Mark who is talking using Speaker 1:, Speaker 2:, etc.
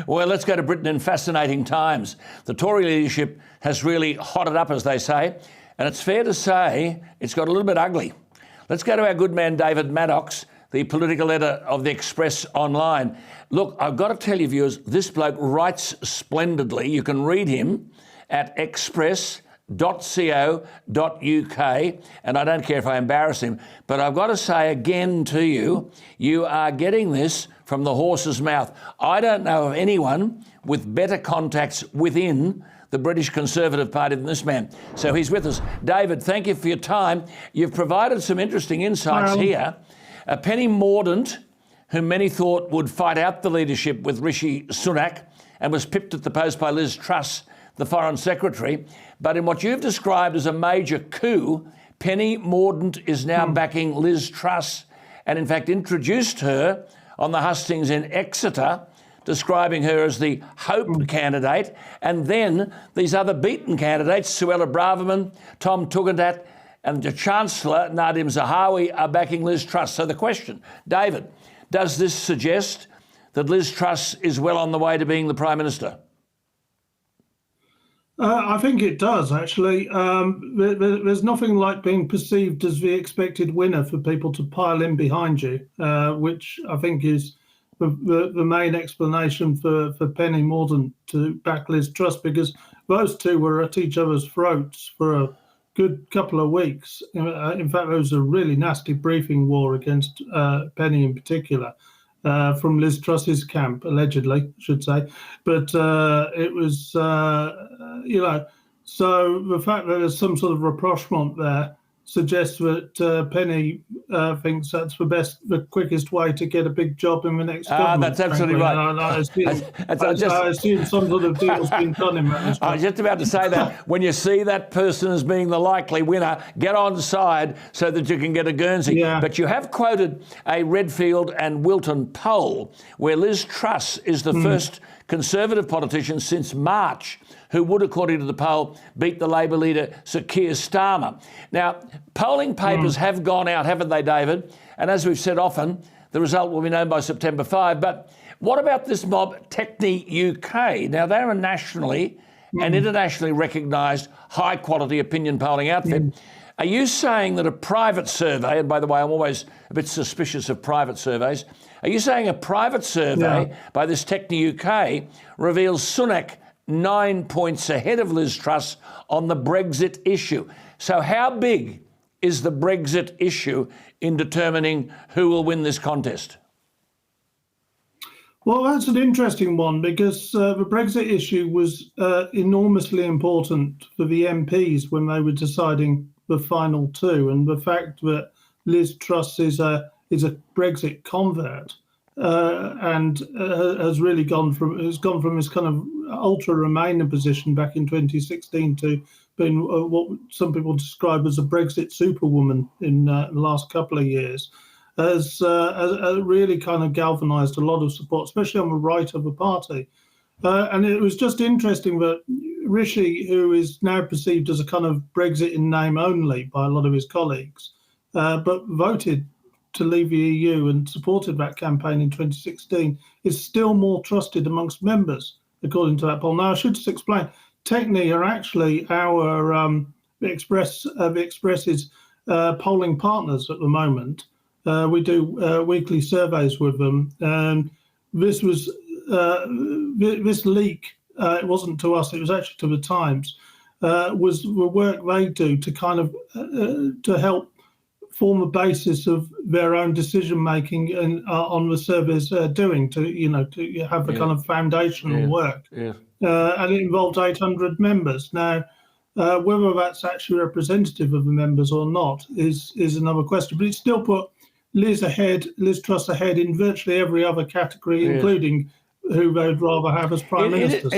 Speaker 1: Well, let's go to Britain in fascinating times. The Tory leadership has really hotted up, as they say, and it's fair to say it's got a little bit ugly. Let's go to our good man, David Maddox, the political editor of the Express Online. Look, I've got to tell you, viewers, this bloke writes splendidly. You can read him at express.co.uk, and I don't care if I embarrass him, but I've got to say again to you, you are getting this from the horse's mouth. I don't know of anyone with better contacts within the British Conservative Party than this man. So he's with us. David, thank you for your time. You've provided some interesting insights here. Penny Mordaunt, whom many thought would fight out the leadership with Rishi Sunak and was pipped at the post by Liz Truss, the Foreign Secretary. But in what you've described as a major coup, Penny Mordaunt is now backing Liz Truss and in fact introduced her on the hustings in Exeter, describing her as the Hope candidate. And then these other beaten candidates, Suella Braverman, Tom Tugendhat, and the Chancellor, Nadhim Zahawi, are backing Liz Truss. So the question, David, does this suggest that Liz Truss is well on the way to being the Prime Minister?
Speaker 2: I think it does, actually. There's nothing like being perceived as the expected winner for people to pile in behind you, which I think is the main explanation for Penny Mordaunt to back Liz Truss, because those two were at each other's throats for a good couple of weeks. In fact, there was a really nasty briefing war against Penny in particular. From Liz Truss's camp, allegedly, I should say. But it was, you know, so the fact that there's some sort of rapprochement there suggests that Penny thinks that's the quickest way to get a big job in the next government.
Speaker 1: That's absolutely right.
Speaker 2: I assume some sort of deal's been done in that.
Speaker 1: I was just about to say that. When you see that person as being the likely winner, get on side so that you can get a Guernsey.
Speaker 2: Yeah.
Speaker 1: But you have quoted a Redfield and Wilton poll where Liz Truss is the first Conservative politician since March who would, according to the poll, beat the Labor leader Sir Keir Starmer. Now, polling papers have gone out, haven't they, David? And as we've said often, the result will be known by September 5. But what about this mob, Techni UK? Now, they're a nationally and internationally recognised high-quality opinion polling outfit. Are you saying that a private survey, and by the way, I'm always a bit suspicious of private surveys, are you saying a private survey by this Techni UK reveals Sunak 9 points ahead of Liz Truss on the Brexit issue? So how big is the Brexit issue in determining who will win this contest?
Speaker 2: Well, that's an interesting one, because the Brexit issue was enormously important for the MPs when they were deciding the final two, and the fact that Liz Truss is a Brexit convert and has really gone from this kind of ultra Remainer position back in 2016 to being what some people describe as a Brexit superwoman in the last couple of years, has really kind of galvanised a lot of support, especially on the right of the party. And it was just interesting that Rishi, who is now perceived as a kind of Brexit in name only by a lot of his colleagues, but voted to leave the EU and supported that campaign in 2016, is still more trusted amongst members, according to that poll. Now, I should just explain, Techni are actually our the Express's polling partners at the moment. We do weekly surveys with them, and this was this leak. It wasn't to us; it was actually to the Times. Was the work they do to kind of to help form a basis of their own decision making and on the surveys they're doing, to have the kind of foundational work. And it involved 800 members. Now, whether that's actually representative of the members or not is another question. But it still put Liz Truss ahead in virtually every other category, including who they'd rather have as Prime Minister.